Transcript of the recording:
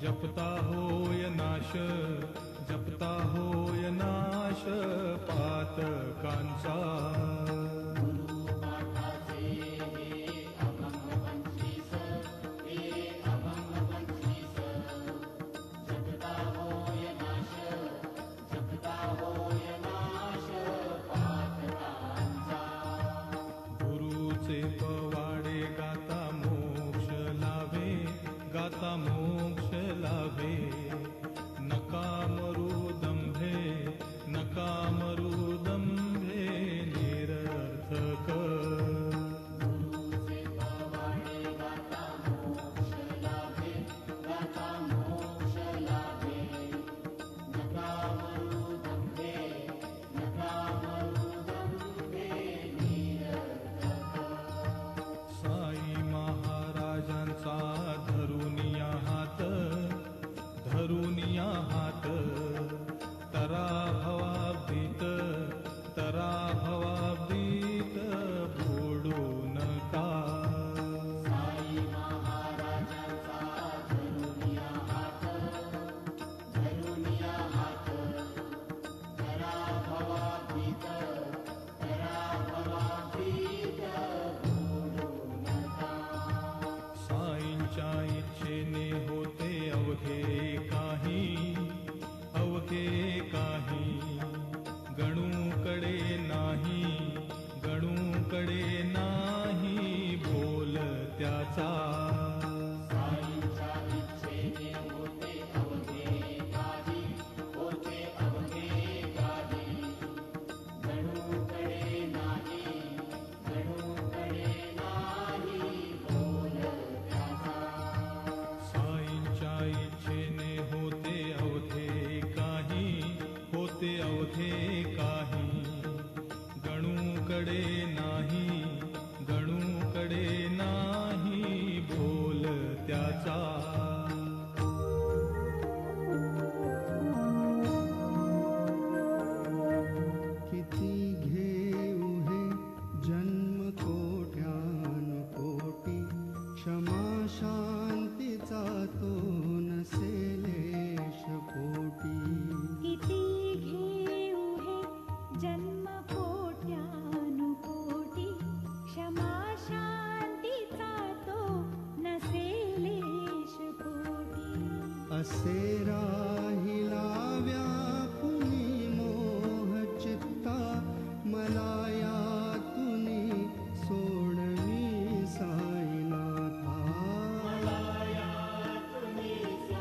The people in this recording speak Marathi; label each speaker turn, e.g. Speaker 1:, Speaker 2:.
Speaker 1: जपता होय नाश, जपता होय नाश पातकांचा। गुरुचे पवाडे गाता मोक्ष लाभे, गाता मोक्ष लाभे। नका मरू दंभे, नका मरू दंभे निरर्थक।
Speaker 2: गुरुचे पवाडे गाता मोक्ष लाभे, गाता मोक्ष लाभे। नका मरू दंभे, नका मरू दंभे निरर्थक।
Speaker 1: साई महाराजांचा धरुनिया हात, धरुनिया हात। तरा भवाब्दीत, तरा भवाब्दीत बुडू नका।
Speaker 2: साई महाराजांचा धरुनिया हात, धरुनिया हात। तरा भवाब्दीत, तरा भवाब्दीत बुडू नका।
Speaker 1: साईंच्या इच्छेने होते अवघे काही, अवघे काही। गणूकडे नाही, गणूकडे नाही बोल त्याचा।
Speaker 2: साईंच्या इच्छेने होते अवघे काही, होते अवघे काही। गणूकडे नाही, गणूकडे नाही बोल त्याचा।
Speaker 1: साईंच्या इच्छेने होते अवघे काही, होते अवघे काही। गणूकडे नाही, गणूकडे नाही बोल त्याचा।
Speaker 3: किती घेऊ हे जन्म कोट्यानुकोटी, क्षमा शांतीचा तो नसेलेश पोटी।
Speaker 4: किती घेऊ हे जन्म कोट्यानुकोटी, क्षमा शांतीचा तो नसेलेश पोटी।
Speaker 3: असे